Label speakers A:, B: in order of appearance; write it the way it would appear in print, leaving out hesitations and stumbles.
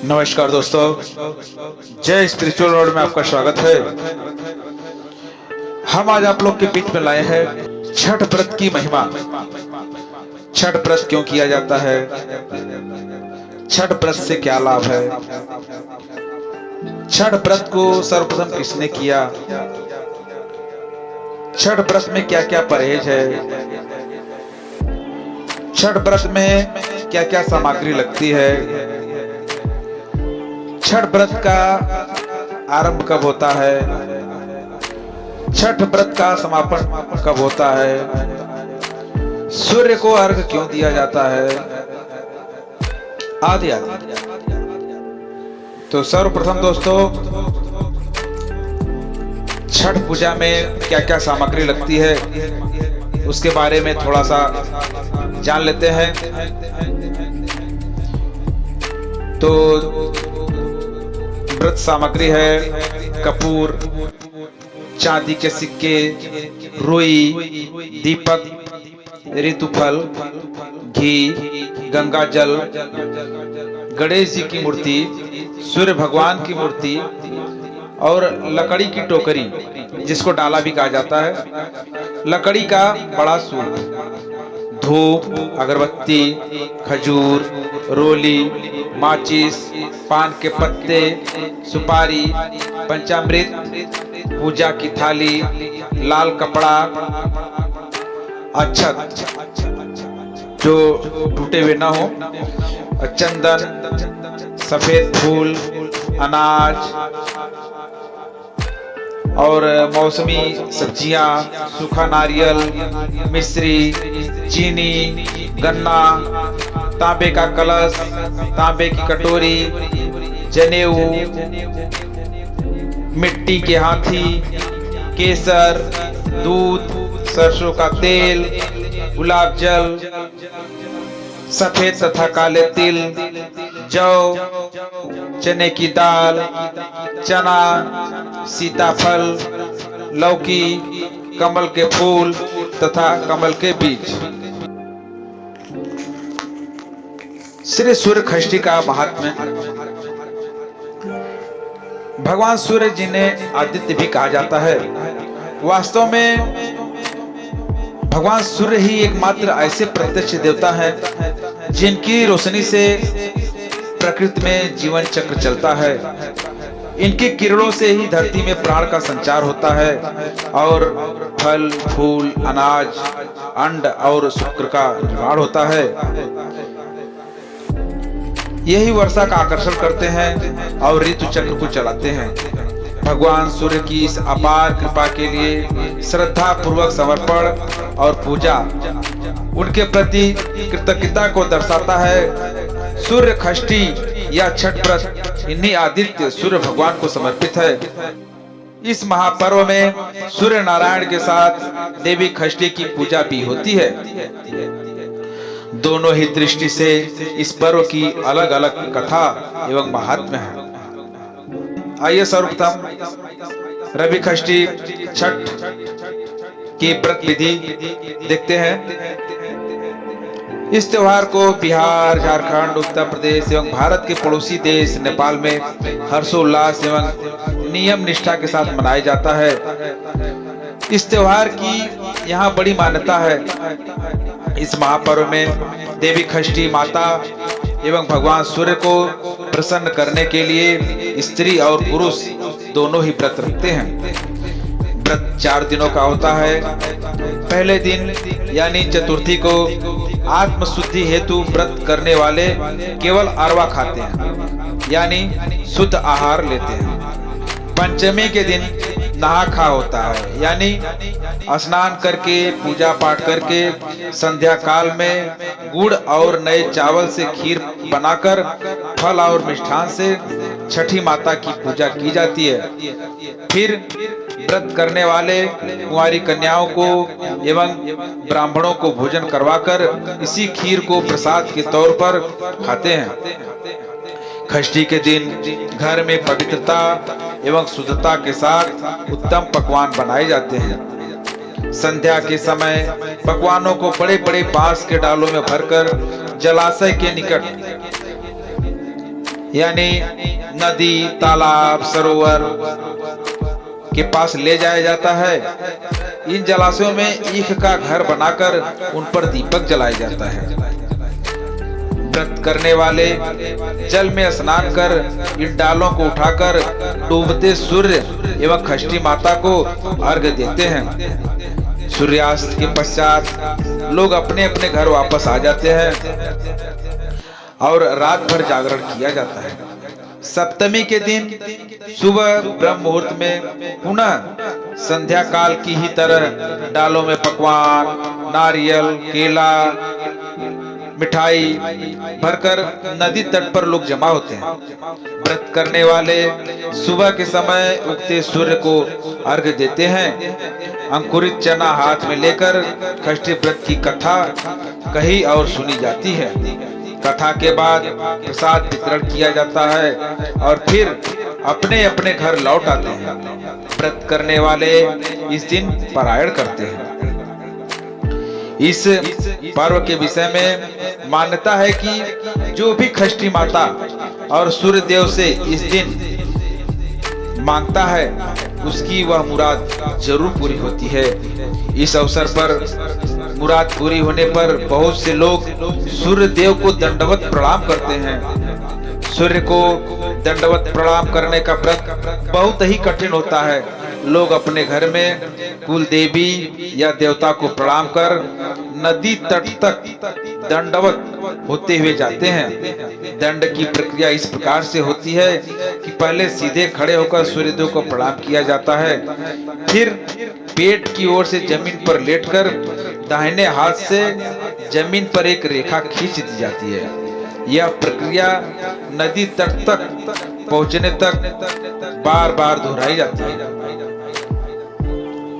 A: नमस्कार दोस्तों, जय स्पिरिचुअल वर्ल्ड में आपका स्वागत है। हम आज आप लोग के बीच में लाए हैं छठ व्रत की महिमा। छठ व्रत क्यों किया जाता है, छठ व्रत से क्या लाभ है, छठ व्रत को सर्वप्रथम किसने किया, छठ व्रत में क्या क्या परहेज है, छठ व्रत में क्या क्या सामग्री लगती है, छठ व्रत का आरंभ कब होता है, छठ व्रत का समापन कब होता है, सूर्य को अर्घ क्यों दिया जाता है, आदि आदि। तो सर्वप्रथम दोस्तों, छठ पूजा में क्या क्या सामग्री लगती है उसके बारे में थोड़ा सा जान लेते हैं। तो व्रत सामग्री है कपूर, चांदी के सिक्के, रुई, दीपक, ऋतुफल, घी, गंगा जल, गणेश जी की मूर्ति, सूर्य भगवान की मूर्ति और लकड़ी की टोकरी जिसको डाला भी कहा जाता है, लकड़ी का बड़ा सूप, धूप, अगरबत्ती, खजूर, रोली, माचिस, पान के पत्ते, सुपारी, पंचामृत, पूजा की थाली, लाल कपड़ा, अक्षत जो टूटे हुए ना हो, चंदन, सफेद फूल, अनाज और मौसमी सब्जियां, सूखा नारियल, मिश्री, चीनी, गन्ना, तांबे का कलश, तांबे की कटोरी, जनेऊ, मिट्टी के हाथी, केसर, दूध, सरसों का तेल, गुलाब जल, सफेद तथा काले तिल, जौ, चने की दाल, चना, सीताफल, लौकी, कमल के फूल तथा कमल के बीज। श्री सूर्य षष्ठी का महात्म्य। भगवान सूर्य जिन्हें आदित्य भी कहा जाता है, वास्तव में भगवान सूर्य ही एकमात्र ऐसे प्रत्यक्ष देवता है जिनकी रोशनी से प्रकृति में जीवन चक्र चलता है। इनकी किरणों से ही धरती में प्राण का संचार होता है और फल, फूल, अनाज, अंड और शुक्र का निर्माण होता है। यही वर्षा का आकर्षण करते हैं और ऋतु चक्र को चलाते हैं। भगवान सूर्य की इस अपार कृपा के लिए श्रद्धा पूर्वक समर्पण और पूजा उनके प्रति कृतज्ञता को दर्शाता है। सूर्य षष्ठी या छठ व्रत इन्हीं आदित्य सूर्य भगवान को समर्पित है। इस महापर्व में सूर्य नारायण के साथ देवी षष्ठी की पूजा भी होती है। दोनों ही दृष्टि से इस पर्व की अलग अलग कथा एवं महात्म्य है। आइए सर्वप्रथम रवि षष्ठी छठ की व्रत विधि देखते हैं। इस त्योहार को बिहार, झारखंड, उत्तर प्रदेश एवं भारत के पड़ोसी देश नेपाल में हर्षोल्लास एवं नियम निष्ठा के साथ मनाया जाता है। इस त्योहार की यहाँ बड़ी मान्यता है। इस महापर्व में देवी षष्ठी माता एवं भगवान सूर्य को प्रसन्न करने के लिए स्त्री और पुरुष दोनों ही व्रत रखते हैं। व्रत 4 दिनों का होता है। पहले दिन यानी चतुर्थी को आत्म शुद्धि हेतु व्रत करने वाले केवल अरवा खाते हैं यानी शुद्ध आहार लेते हैं। पंचमी के दिन नहा खा होता है यानी स्नान करके पूजा पाठ करके संध्या काल में गुड़ और नए चावल से खीर बनाकर फल और मिष्ठान से छठी माता की पूजा की जाती है। फिर व्रत करने वाले कुंवारी कन्याओं को एवं ब्राह्मणों को भोजन करवाकर इसी खीर को प्रसाद के तौर पर खाते हैं। षष्ठी के दिन घर में पवित्रता एवं शुद्धता के साथ उत्तम पकवान बनाए जाते हैं। संध्या के समय पकवानों को बड़े बड़े बांस के डालों में भरकर जलाशय के निकट यानी नदी, तालाब, सरोवर के पास ले जाया जाता है। इन जलाशयों में ईख का घर बनाकर उन पर दीपक जलाया जाता है। व्रत करने वाले जल में स्नान कर इन डालों को उठाकर डूबते सूर्य एवं षष्ठी माता को अर्घ्य देते हैं। सूर्यास्त के पश्चात लोग अपने अपने घर वापस आ जाते हैं और रात भर जागरण किया जाता है। सप्तमी के दिन सुबह ब्रह्म मुहूर्त में पुनः संध्या काल की ही तरह डालों में पकवान, नारियल, केला, मिठाई भरकर नदी तट पर लोग जमा होते हैं। व्रत करने वाले सुबह के समय उगते सूर्य को अर्घ्य देते हैं। अंकुरित चना हाथ में लेकर षष्ठी व्रत की कथा कही और सुनी जाती है। कथा के बाद प्रसाद वितरण किया जाता है और फिर अपने अपने घर लौट आते हैं। व्रत करने वाले इस दिन पारायण करते हैं। इस पर्व के विषय में मान्यता है कि जो भी षष्ठी माता और सूर्य देव से इस दिन मांगता है उसकी वह मुराद जरूर पूरी होती है। इस अवसर पर मुराद पूरी होने पर बहुत से लोग सूर्य देव को दंडवत प्रणाम करते हैं। सूर्य को दंडवत प्रणाम करने का व्रत बहुत ही कठिन होता है। लोग अपने घर में कुल देवी या देवता को प्रणाम कर नदी तट तक दंडवत होते हुए जाते हैं। दंड की प्रक्रिया इस प्रकार से होती है कि पहले सीधे खड़े होकर सूर्यदेव को प्रणाम किया जाता है, फिर पेट की ओर से जमीन पर लेटकर दाहिने हाथ से जमीन पर एक रेखा खींच दी जाती है। यह प्रक्रिया नदी तट तक पहुंचने तक बार बार दोहराई जाती है।